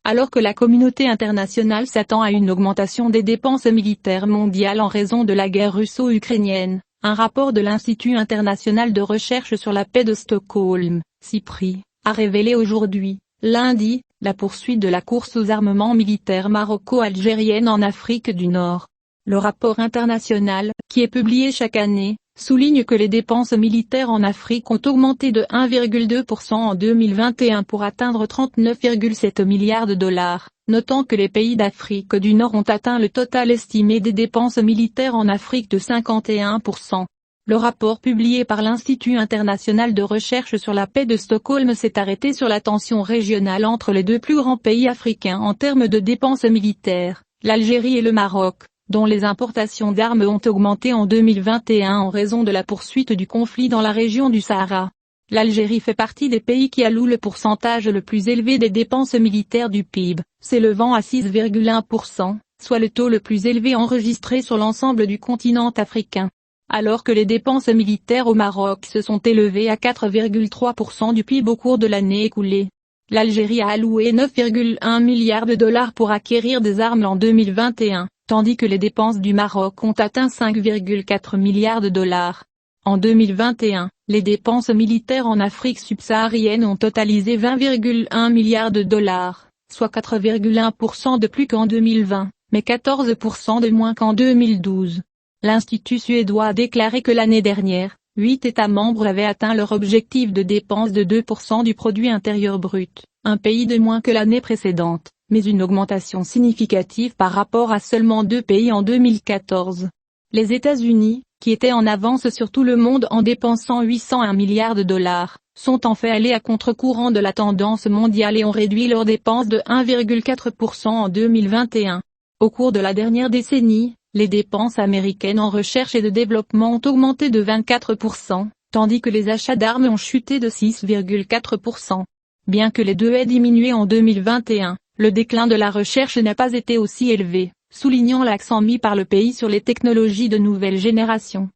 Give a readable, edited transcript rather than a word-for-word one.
Alors que la communauté internationale s'attend à une augmentation des dépenses militaires mondiales en raison de la guerre russo-ukrainienne, un rapport de l'Institut international de recherche sur la paix de Stockholm, (CIPRI), a révélé aujourd'hui, lundi, la poursuite de la course aux armements militaires maroco-algérienne en Afrique du Nord. Le rapport international, qui est publié chaque année, souligne que les dépenses militaires en Afrique ont augmenté de 1,2% en 2021 pour atteindre 39,7 milliards de dollars, notant que les pays d'Afrique du Nord ont atteint le total estimé des dépenses militaires en Afrique de 51%. Le rapport publié par l'Institut international de recherche sur la paix de Stockholm s'est arrêté sur la tension régionale entre les deux plus grands pays africains en termes de dépenses militaires, l'Algérie et le Maroc, dont les importations d'armes ont augmenté en 2021 en raison de la poursuite du conflit dans la région du Sahara. L'Algérie fait partie des pays qui allouent le pourcentage le plus élevé des dépenses militaires du PIB, s'élevant à 6,1%, soit le taux le plus élevé enregistré sur l'ensemble du continent africain. Alors que les dépenses militaires au Maroc se sont élevées à 4,3% du PIB au cours de l'année écoulée. L'Algérie a alloué 9,1 milliards de dollars pour acquérir des armes en 2021, tandis que les dépenses du Maroc ont atteint 5,4 milliards de dollars. En 2021, les dépenses militaires en Afrique subsaharienne ont totalisé 20,1 milliards de dollars, soit 4,1% de plus qu'en 2020, mais 14% de moins qu'en 2012. L'Institut suédois a déclaré que l'année dernière, 8 États membres avaient atteint leur objectif de dépenses de 2% du produit intérieur brut, un pays de moins que l'année précédente, mais une augmentation significative par rapport à seulement 2 pays en 2014. Les États-Unis, qui étaient en avance sur tout le monde en dépensant 801 milliards de dollars, sont en fait allés à contre-courant de la tendance mondiale et ont réduit leurs dépenses de 1,4% en 2021. Au cours de la dernière décennie, les dépenses américaines en recherche et de développement ont augmenté de 24%, tandis que les achats d'armes ont chuté de 6,4%. Bien que les deux aient diminué en 2021, le déclin de la recherche n'a pas été aussi élevé, soulignant l'accent mis par le pays sur les technologies de nouvelle génération.